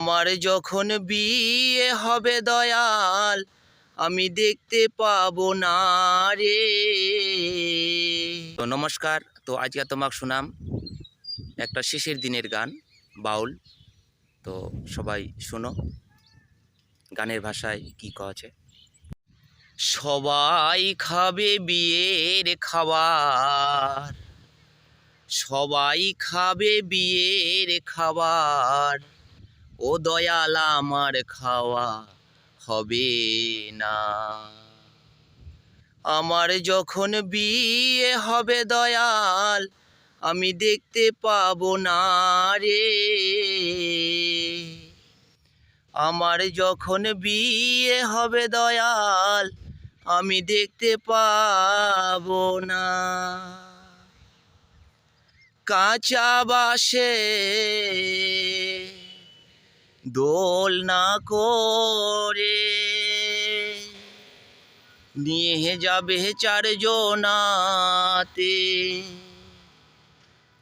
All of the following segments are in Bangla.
আমার যখন বিয়ে হবে দয়াল, আমি দেখতে পাবো না রে। তো নমস্কার। তো আজকে তোমাকে শুনাম একটা শেষের দিনের গান, বাউল। তো সবাই শুনো গানের ভাষায় কি কছে। সবাই খাবে বিয়ের খাবার, সবাই খাবে বিয়ের খাবার, ও দয়াল আমার খাওয়া হবে না। আমার যখন বিয়ে হবে দয়াল, আমি দেখতে পাবো না রে। আমার যখন বিয়ে হবে দয়াল, আমি দেখতে পাবো না। কাঁচা বাসে দোলনা করে নিয়ে যাবে চারজনাতে।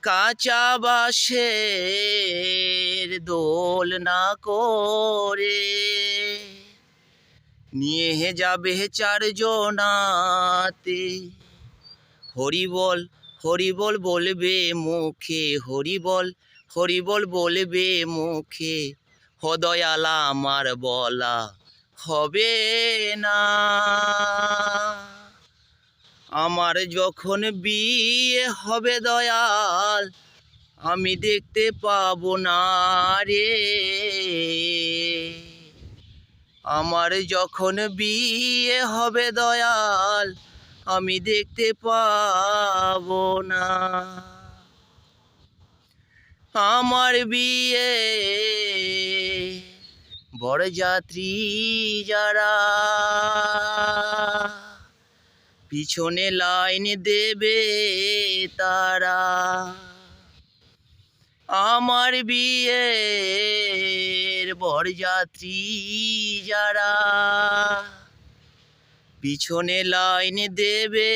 কাঁচা বাঁশের দোলনা করে নিয়ে যাবে চারজনাতে। হরিবল হরিবল বলবে মুখে, হরিবল হরিবল বলবে মুখে, ও দয়াল আমার বলা হবে না। আমার যখন বিয়ে হবে দয়াল, আমি দেখতে পাবো না রে। আমার যখন বিয়ে হবে দয়াল, আমি দেখতে পাবো না। আমার বিয়ে বরযাত্রী যারা পিছনে লাইন দেবে তারা। আমার বিয়ের বরযাত্রী যারা পিছনে লাইন দেবে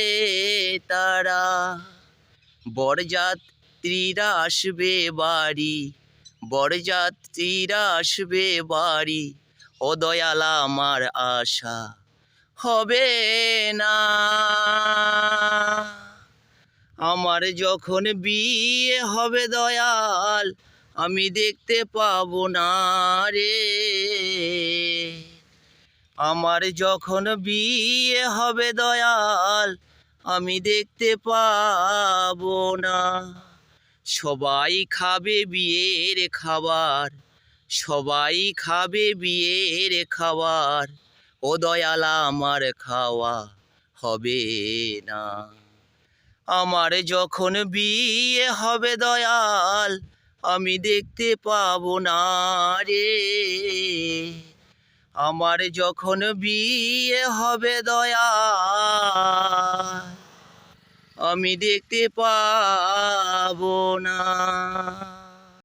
তারা। বরযাত্রীরা আসবে বাড়ি, বরযাত্রীরা আসবে বাড়ি, ও দয়াল আমার আশা হবে না। আমার যখন বিয়ে হবে দয়াল, আমি দেখতে পাবো না রে। আমার যখন বিয়ে হবে দয়াল, আমি দেখতে পাবো না। সবাই খাবে বিয়ের খাবার, সবাই খাবে বিয়ের খাবার, ও দয়াল আমার খাওয়া হবে না। আমার যখন বিয়ে হবে দয়াল, আমি দেখতে পাবো না রে। আমার যখন বিয়ে হবে দয়াল, আমি দেখতে পাবো না।